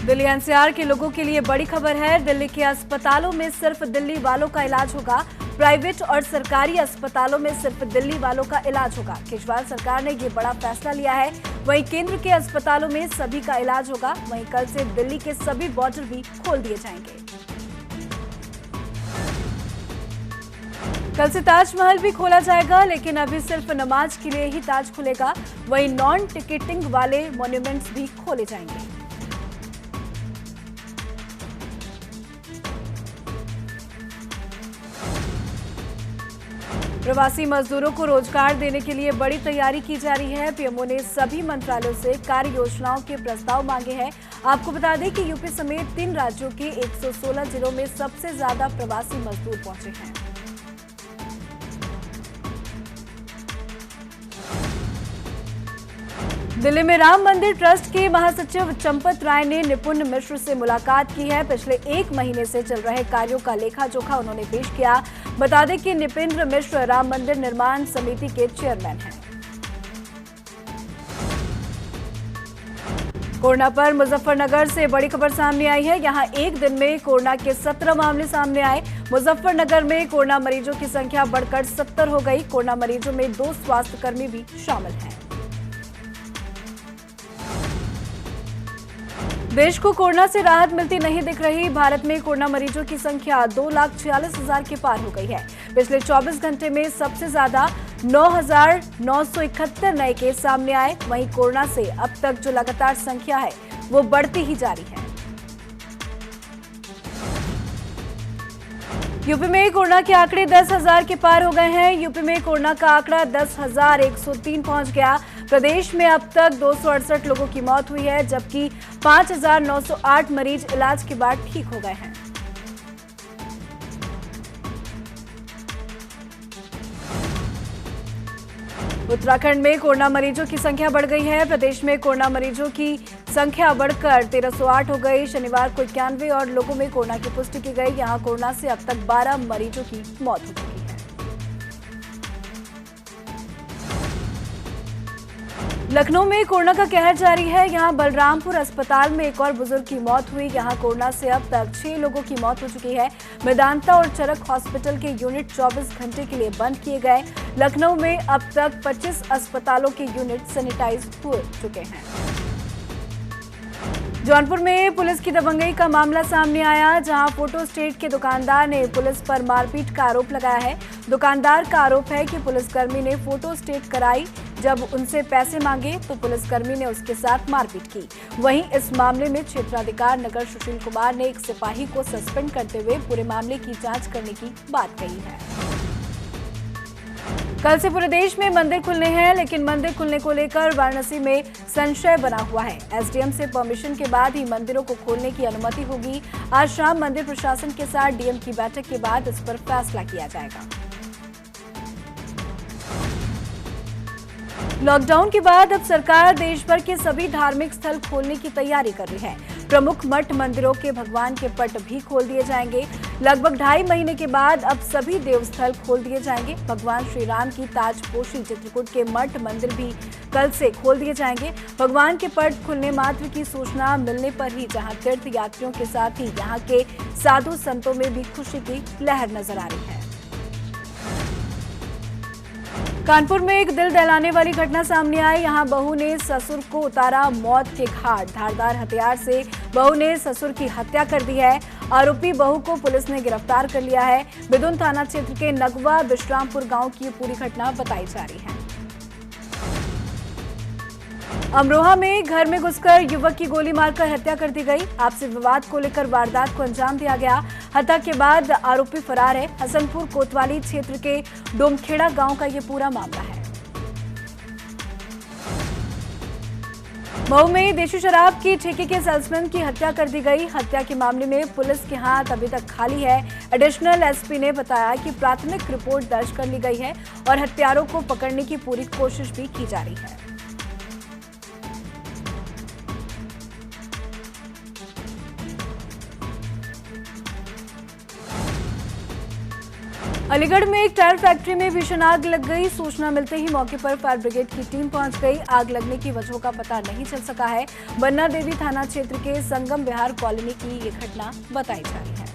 Delhi NCR के लोगों के लिए बड़ी खबर है। दिल्ली के अस्पतालों में सिर्फ दिल्ली वालों का इलाज होगा। प्राइवेट और सरकारी अस्पतालों में सिर्फ दिल्ली वालों का इलाज होगा। केजरीवाल सरकार ने ये बड़ा फैसला लिया है। वहीं केंद्र के अस्पतालों में सभी का इलाज होगा। वहीं कल से दिल्ली के सभी बॉर्डर भी खोल दिए जाएंगे। कल से ताजमहल भी खोला जाएगा, लेकिन अभी सिर्फ नमाज के लिए ही ताज खुलेगा। वहीं नॉन टिकटिंग वाले मॉन्यूमेंट्स भी खोले जाएंगे। प्रवासी मजदूरों को रोजगार देने के लिए बड़ी तैयारी की जा रही है। पीएमओ ने सभी मंत्रालयों से कार्य योजनाओं के प्रस्ताव मांगे हैं। आपको बता दें कि यूपी समेत 3 राज्यों के 116 जिलों में सबसे ज्यादा प्रवासी मजदूर पहुंचे हैं। दिल्ली में राम मंदिर ट्रस्ट के महासचिव चंपत राय ने निपुण मिश्र से मुलाकात की है। पिछले 1 महीने से चल रहे कार्यों का लेखा जोखा उन्होंने पेश किया। बता दें कि निपेंद्र मिश्र राम मंदिर निर्माण समिति के चेयरमैन हैं। कोरोना पर मुजफ्फरनगर से बड़ी खबर सामने आई है। यहां एक दिन में कोरोना के 17 मामले सामने आए। मुजफ्फरनगर में कोरोना मरीजों की संख्या बढ़कर 70 हो गई। कोरोना मरीजों में 2 स्वास्थ्यकर्मी भी शामिल हैं। देश को कोरोना से राहत मिलती नहीं दिख रही। भारत में कोरोना मरीजों की संख्या 2,46,000 के पार हो गई है। पिछले 24 घंटे में सबसे ज्यादा 9,971 नए केस सामने आए। वहीं कोरोना से अब तक जो लगातार संख्या है वो बढ़ती ही जा रही है। यूपी में कोरोना के आंकड़े 10,000 के पार हो गए हैं। यूपी में कोरोना का आंकड़ा 10,103 पहुंच गया। प्रदेश में अब तक 268 लोगों की मौत हुई है, जबकि 5,908 मरीज इलाज के बाद ठीक हो गए हैं। उत्तराखंड में कोरोना मरीजों की संख्या बढ़ गई है। प्रदेश में कोरोना मरीजों की संख्या बढ़कर 1,308 हो गई। शनिवार को 91 और लोगों में कोरोना की पुष्टि की गई। यहां कोरोना से अब तक 12 मरीजों की मौत हो चुकी है। लखनऊ में कोरोना का कहर जारी है। यहां बलरामपुर अस्पताल में एक और बुजुर्ग की मौत हुई। यहां कोरोना से अब तक 6 लोगों की मौत हो चुकी है। मेदांता और चरक हॉस्पिटल के यूनिट 24 घंटे के लिए बंद किए गए। लखनऊ में अब तक 25 अस्पतालों के यूनिट सैनिटाइज हो चुके हैं। जौनपुर में पुलिस की दबंगई का मामला सामने आया, जहां फोटो स्टेट के दुकानदार ने पुलिस पर मारपीट का आरोप लगाया है। दुकानदार का आरोप है कि पुलिसकर्मी ने फोटो स्टेट कराई। जब उनसे पैसे मांगे तो पुलिसकर्मी ने उसके साथ मारपीट की। वहीं इस मामले में क्षेत्राधिकार नगर सुशील कुमार ने एक सिपाही को सस्पेंड करते हुए पूरे मामले की जांच करने की बात कही है। कल से पूरे देश में मंदिर खुलने हैं, लेकिन मंदिर खुलने को लेकर वाराणसी में संशय बना हुआ है। एसडीएम से परमिशन के बाद ही मंदिरों को खोलने की अनुमति होगी। आज शाम मंदिर प्रशासन के साथ डीएम की बैठक के बाद इस पर फैसला किया जाएगा। लॉकडाउन के बाद अब सरकार देश भर के सभी धार्मिक स्थल खोलने की तैयारी कर रही है। प्रमुख मठ मंदिरों के भगवान के पट भी खोल दिए जाएंगे। लगभग 2.5 महीने के बाद अब सभी देवस्थल खोल दिए जाएंगे। भगवान श्री राम की ताजपोशी चित्रकूट के मठ मंदिर भी कल से खोल दिए जाएंगे। भगवान के पट खुलने मात्र की सूचना मिलने पर ही जहां तीर्थ यात्रियों के साथ ही यहां के साधु संतों में भी खुशी की लहर नजर आ रही है। कानपुर में एक दिल दहलाने वाली घटना सामने आई। यहां बहू ने ससुर को उतारा मौत के घाट। धारदार हथियार से बहू ने ससुर की हत्या कर दी है। आरोपी बहू को पुलिस ने गिरफ्तार कर लिया है। बिदुन थाना क्षेत्र के नगवा विश्रामपुर गांव की पूरी घटना बताई जा रही है। अमरोहा में घर में घुसकर युवक की गोली मारकर हत्या कर दी गई। आपसी विवाद को लेकर वारदात को अंजाम दिया गया। हत्या के बाद आरोपी फरार है। हसनपुर कोतवाली क्षेत्र के डोमखेड़ा गांव का ये पूरा मामला है। मऊ में देशी शराब की ठेके के सेल्समैन की हत्या कर दी गई। हत्या के मामले में पुलिस के हाथ अभी तक खाली है। एडिशनल एसपी ने बताया कि प्राथमिक रिपोर्ट दर्ज कर ली गई है और हत्यारों को पकड़ने की पूरी कोशिश भी की जा रही है। अलीगढ़ में एक टायर फैक्ट्री में भीषण आग लग गई। सूचना मिलते ही मौके पर फायर ब्रिगेड की टीम पहुंच गई। आग लगने की वजहों का पता नहीं चल सका है। बन्ना देवी थाना क्षेत्र के संगम विहार कॉलोनी की ये घटना बताई जा रही है।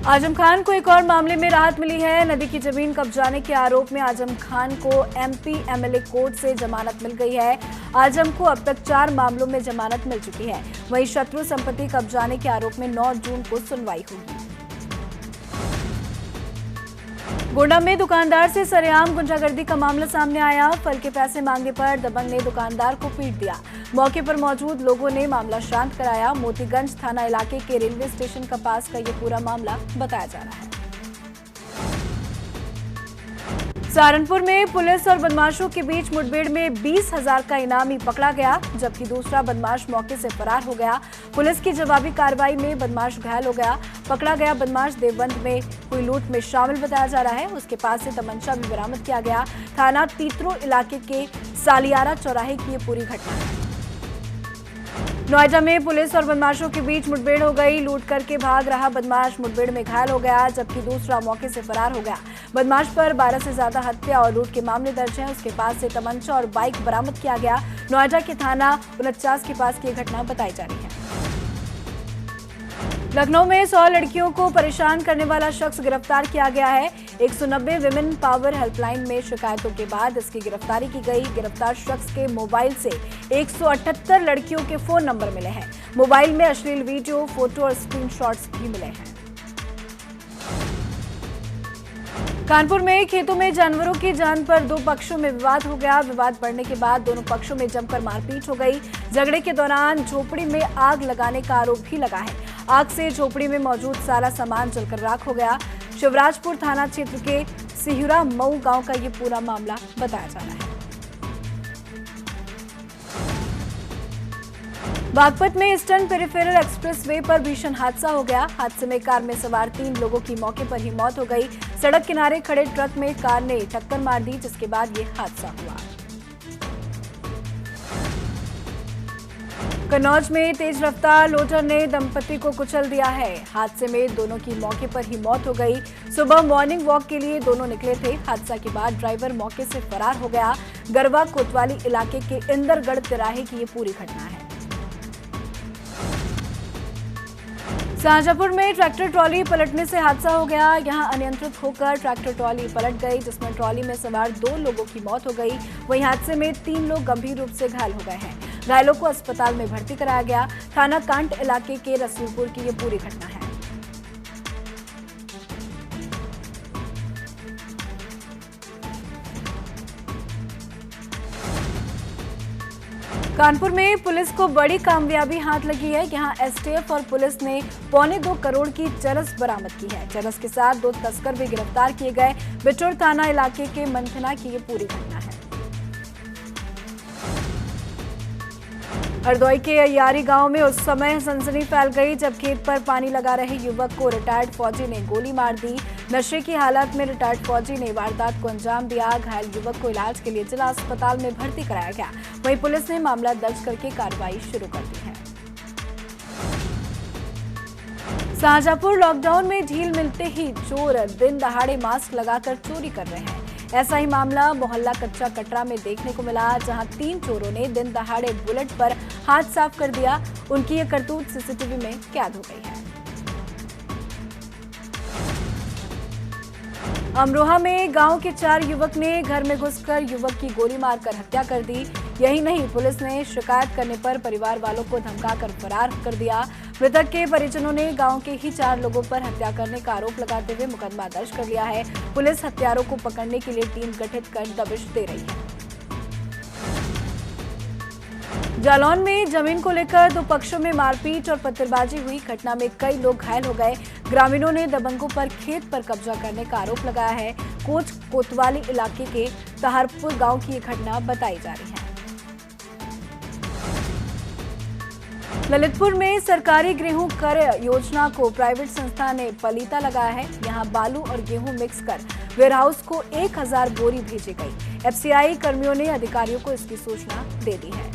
आजम खान को एक और मामले में राहत मिली है। नदी की जमीन कब्जाने के आरोप में आजम खान को एमपी एमएलए कोर्ट से जमानत मिल गई है। आजम को अब तक 4 मामलों में जमानत मिल चुकी है। वहीं शत्रु संपत्ति कब्जाने के आरोप में 9 जून को सुनवाई होगी। गोंडा में दुकानदार से सरेआम गुंडागर्दी का मामला सामने आया। फल के पैसे मांगने पर दबंग ने दुकानदार को पीट दिया। मौके पर मौजूद लोगों ने मामला शांत कराया। मोतीगंज थाना इलाके के रेलवे स्टेशन का पास का ये पूरा मामला बताया जा रहा है। सहारनपुर में पुलिस और बदमाशों के बीच मुठभेड़ में 20,000 का इनामी पकड़ा गया, जबकि दूसरा बदमाश मौके से फरार हो गया। पुलिस की जवाबी कार्रवाई में बदमाश घायल हो गया। पकड़ा गया बदमाश देवबंद में हुई लूट में शामिल बताया जा रहा है। उसके पास से तमंचा भी बरामद किया गया। थाना तीतरो इलाके के सालियारा चौराहे की ये पूरी घटना है। नोएडा में पुलिस और बदमाशों के बीच मुठभेड़ हो गई। लूट करके भाग रहा बदमाश मुठभेड़ में घायल हो गया, जबकि दूसरा मौके से फरार हो गया। बदमाश पर 12 से ज्यादा हत्या और लूट के मामले दर्ज हैं। उसके पास से तमंचा और बाइक बरामद किया गया। नोएडा के थाना 49 के पास की घटना बताई जा रही है। लखनऊ में 100 लड़कियों को परेशान करने वाला शख्स गिरफ्तार किया गया है। 190 विमेन पावर हेल्पलाइन में शिकायतों के बाद इसकी गिरफ्तारी की गई। गिरफ्तार शख्स के मोबाइल से 178 लड़कियों के फोन नंबर मिले हैं। मोबाइल में अश्लील वीडियो, फोटो और स्क्रीनशॉट्स भी मिले हैं। कानपुर में खेतों में जानवरों की जान पर 2 पक्षों में विवाद हो गया। विवाद बढ़ने के बाद दोनों पक्षों में जमकर मारपीट हो गई। झगड़े के दौरान झोपड़ी में आग लगाने का आरोप भी लगा है। आग से झोपड़ी में मौजूद सारा सामान जलकर राख हो गया। शिवराजपुर थाना क्षेत्र के सिहुरा मऊ गांव का ये पूरा मामला बताया जा रहा है। बागपत में ईस्टर्न पेरिफेरल एक्सप्रेसवे पर भीषण हादसा हो गया। हादसे में कार में सवार 3 लोगों की मौके पर ही मौत हो गई। सड़क किनारे खड़े ट्रक में कार ने टक्कर मार दी, जिसके बाद ये हादसा हुआ। कन्नौज में तेज रफ्तार लोडर ने दंपति को कुचल दिया है। हादसे में दोनों की मौके पर ही मौत हो गई। सुबह मॉर्निंग वॉक के लिए दोनों निकले थे। हादसा के बाद ड्राइवर मौके से फरार हो गया। गरवा कोतवाली इलाके के इंदरगढ़ तिराहे की ये पूरी घटना है। शाहजहांपुर में ट्रैक्टर ट्रॉली पलटने से हादसा हो गया। यहां अनियंत्रित होकर ट्रैक्टर ट्रॉली पलट गई, जिसमें ट्रॉली में सवार 2 लोगों की मौत हो गई। वहीं हादसे में 3 लोग गंभीर रूप से घायल हो गए हैं। घायलों को अस्पताल में भर्ती कराया गया। थाना कांट इलाके के रसूलपुर की ये पूरी घटना है। कानपुर में पुलिस को बड़ी कामयाबी हाथ लगी है। यहां एसटीएफ और पुलिस ने 2.25 करोड़ की चरस बरामद की है। चरस के साथ 2 तस्कर भी गिरफ्तार किए गए। बिचौर थाना इलाके के मंथना की ये पूरी घटना है। हरदोई के अयारी गांव में उस समय सनसनी फैल गई जब खेत पर पानी लगा रहे युवक को रिटायर्ड फौजी ने गोली मार दी। नशे की हालत में रिटायर्ड फौजी ने वारदात को अंजाम दिया। घायल युवक को इलाज के लिए जिला अस्पताल में भर्ती कराया गया। वहीं पुलिस ने मामला दर्ज करके कार्रवाई शुरू कर दी है। शाहजहांपुर लॉकडाउन में ढील मिलते ही चोर दिन दहाड़े मास्क लगाकर चोरी कर रहे हैं। ऐसा ही मामला मोहल्ला कच्चा कटरा में देखने को मिला, जहां 3 चोरों ने दिन दहाड़े बुलेट पर हाथ साफ कर दिया। उनकी ये करतूत सीसीटीवी में कैद हो गई है। अमरोहा में गांव के 4 युवक ने घर में घुसकर युवक की गोली मारकर हत्या कर दी। यही नहीं, पुलिस ने शिकायत करने पर परिवार वालों को धमकाकर फरार कर दिया। मृतक के परिजनों ने गांव के ही 4 लोगों पर हत्या करने का आरोप लगाते हुए मुकदमा दर्ज कर लिया है। पुलिस हत्यारों को पकड़ने के लिए टीम गठित कर दबिश दे रही है। जालौन में जमीन को लेकर 2 पक्षों में मारपीट और पत्थरबाजी हुई। घटना में कई लोग घायल हो गए। ग्रामीणों ने दबंगों पर खेत पर कब्जा करने का आरोप लगाया है। कोच कोतवाली इलाके के तहारपुर गांव की ये घटना बताई जा रही है। ललितपुर में सरकारी गेहूं कर योजना को प्राइवेट संस्था ने पलीता लगाया है। यहां बालू और गेहूं मिक्स कर वेयरहाउस को 1000 बोरी भेजी गई। एफसीआई कर्मियों ने अधिकारियों को इसकी सूचना दे दी है।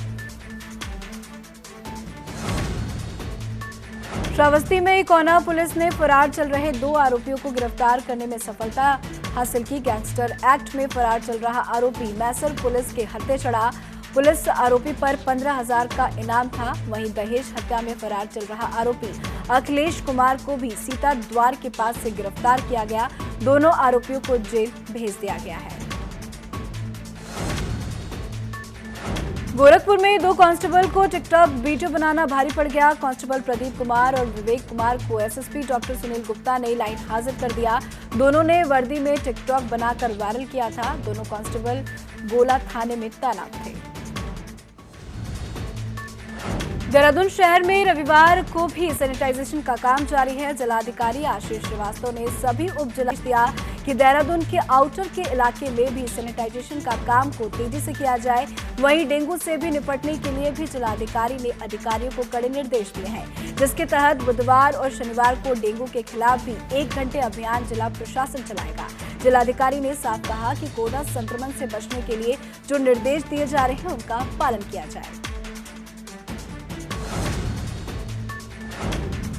श्रावस्ती में कोना पुलिस ने फरार चल रहे 2 आरोपियों को गिरफ्तार करने में सफलता हासिल की। गैंगस्टर एक्ट में फरार चल रहा आरोपी मैसर पुलिस के हत्थे चढ़ा। पुलिस आरोपी पर 15,000 का इनाम था। वहीं दहेज हत्या में फरार चल रहा आरोपी अखिलेश कुमार को भी सीता द्वार के पास से गिरफ्तार किया गया। दोनों आरोपियों को जेल भेज दिया गया है। गोरखपुर में 2 कांस्टेबल को टिकटॉक वीडियो बनाना भारी पड़ गया। कांस्टेबल प्रदीप कुमार और विवेक कुमार को एसएसपी डॉक्टर सुनील गुप्ता ने लाइन हाजिर कर दिया। दोनों ने वर्दी में टिकटॉक बनाकर वायरल किया था। दोनों कांस्टेबल गोला थाने में तैनात थे। देहरादून शहर में रविवार को भी सैनिटाइजेशन का काम जारी है। जिलाधिकारी आशीष श्रीवास्तव ने सभी उप जिला दिया कि देहरादून के आउटर के इलाके में भी सैनिटाइजेशन का काम को तेजी से किया जाए। वहीं डेंगू से भी निपटने के लिए भी जिलाधिकारी ने अधिकारियों को कड़े निर्देश दिए हैं, जिसके तहत बुधवार और शनिवार को डेंगू के खिलाफ भी 1 घंटे अभियान जिला प्रशासन चलाएगा। जिलाधिकारी ने साफ कहा कि कोरोना संक्रमण से बचने के लिए जो निर्देश दिए जा रहे हैं उनका पालन किया जाए।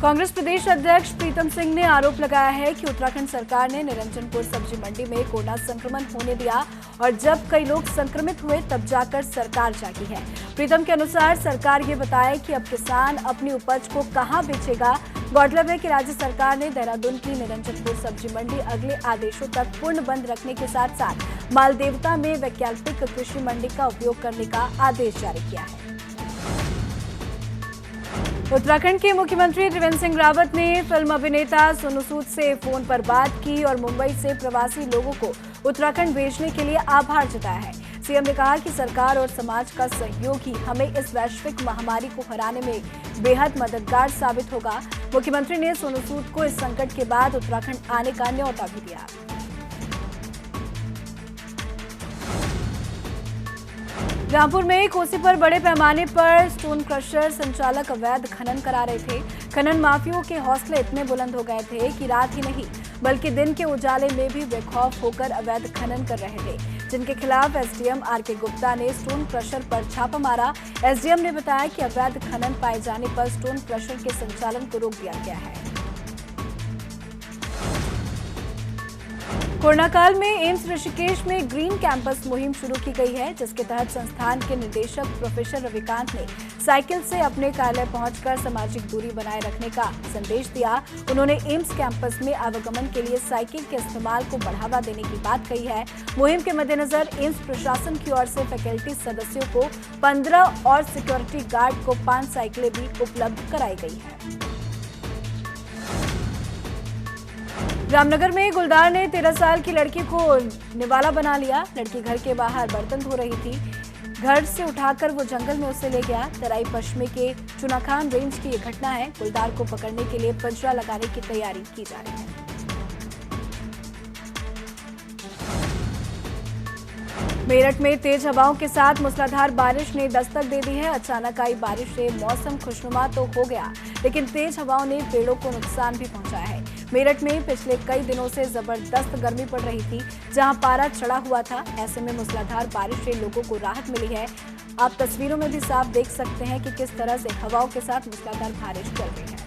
कांग्रेस प्रदेश अध्यक्ष प्रीतम सिंह ने आरोप लगाया है कि उत्तराखंड सरकार ने निरंजनपुर सब्जी मंडी में कोरोना संक्रमण होने दिया और जब कई लोग संक्रमित हुए तब जाकर सरकार जागी है। प्रीतम के अनुसार सरकार ये बताए कि अब किसान अपनी उपज को कहां बेचेगा। गौरतलब है कि राज्य सरकार ने देहरादून की निरंजनपुर सब्जी मंडी अगले आदेशों तक पूर्ण बंद रखने के साथ साथ मालदेवता में वैकल्पिक कृषि मंडी का उपयोग करने का आदेश जारी किया है। उत्तराखंड के मुख्यमंत्री त्रिवेंद्र सिंह रावत ने फिल्म अभिनेता सोनू सूद से फोन पर बात की और मुंबई से प्रवासी लोगों को उत्तराखंड भेजने के लिए आभार जताया है। सीएम ने कहा कि सरकार और समाज का सहयोग ही हमें इस वैश्विक महामारी को हराने में बेहद मददगार साबित होगा। मुख्यमंत्री ने सोनू सूद को इस संकट के बाद उत्तराखंड आने का न्योता भी दिया। रामपुर में कोसी पर बड़े पैमाने पर स्टोन क्रशर संचालक अवैध खनन करा रहे थे। खनन माफियों के हौसले इतने बुलंद हो गए थे कि रात ही नहीं बल्कि दिन के उजाले में भी बेखौफ होकर अवैध खनन कर रहे थे, जिनके खिलाफ एसडीएम आरके गुप्ता ने स्टोन क्रशर पर छापा मारा। एसडीएम ने बताया कि अवैध खनन पाए जाने पर स्टोन क्रशर के संचालन को रोक दिया गया है। कोरोना काल में एम्स ऋषिकेश में ग्रीन कैंपस मुहिम शुरू की गई है, जिसके तहत संस्थान के निदेशक प्रोफेसर रविकांत ने साइकिल से अपने कार्यालय पहुंचकर सामाजिक दूरी बनाए रखने का संदेश दिया। उन्होंने एम्स कैंपस में आवागमन के लिए साइकिल के इस्तेमाल को बढ़ावा देने की बात कही है। मुहिम के मद्देनजर एम्स प्रशासन की ओर से फैकल्टी सदस्यों को 15 और सिक्योरिटी गार्ड को 5 साइकिलें भी उपलब्ध कराई गई है। रामनगर में गुलदार ने 13 साल की लड़की को निवाला बना लिया। लड़की घर के बाहर बर्तन धो रही थी। घर से उठाकर वो जंगल में उसे ले गया। तराई पश्चिमी के चुनाखान रेंज की ये घटना है। गुलदार को पकड़ने के लिए पिंजरा लगाने की तैयारी की जा रही है। मेरठ में तेज हवाओं के साथ मूसलाधार बारिश ने दस्तक दे दी है। अचानक आई बारिश से मौसम खुशनुमा तो हो गया, लेकिन तेज हवाओं ने पेड़ों को नुकसान भी पहुंचाया है। मेरठ में पिछले कई दिनों से जबरदस्त गर्मी पड़ रही थी, जहां पारा चढ़ा हुआ था। ऐसे में मूसलाधार बारिश से लोगों को राहत मिली है। आप तस्वीरों में भी साफ देख सकते हैं कि किस तरह से हवाओं के साथ मूसलाधार बारिश चल रही है।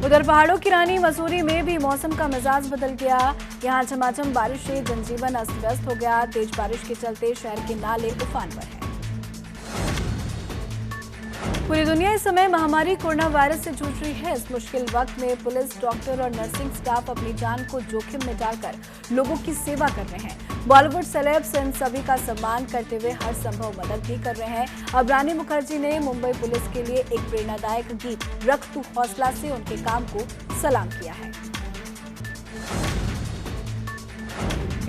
उधर पहाड़ों की रानी मसूरी में भी मौसम का मिजाज बदल गया। यहां झमाझम बारिश से जनजीवन अस्त व्यस्त हो गया। तेज बारिश के चलते शहर के नाले उफान पर हैं। पूरी दुनिया इस समय महामारी कोरोना वायरस से जूझ रही है। इस मुश्किल वक्त में पुलिस, डॉक्टर और नर्सिंग स्टाफ अपनी जान को जोखिम में डालकर लोगों की सेवा कर रहे हैं। बॉलीवुड सेलेब्स इन सभी का सम्मान करते हुए हर संभव मदद भी कर रहे हैं। अब रानी मुखर्जी ने मुंबई पुलिस के लिए एक प्रेरणादायक गीत रख तू हौसला से उनके काम को सलाम किया है।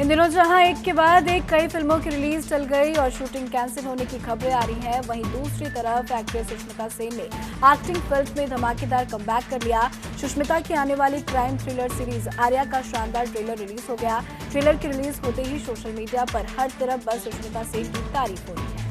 इन दिनों जहां एक के बाद एक कई फिल्मों की रिलीज चल गई और शूटिंग कैंसिल होने की खबरें आ रही हैं, वहीं दूसरी तरफ एक्ट्रेस सुष्मिता सेन ने एक्टिंग फिल्म में धमाकेदार कमबैक कर लिया। सुष्मिता की आने वाली क्राइम थ्रिलर सीरीज आर्या का शानदार ट्रेलर रिलीज हो गया। ट्रेलर की रिलीज होते ही सोशल मीडिया पर हर तरफ बस सुष्मिता सेन की तारीफ हो रही है।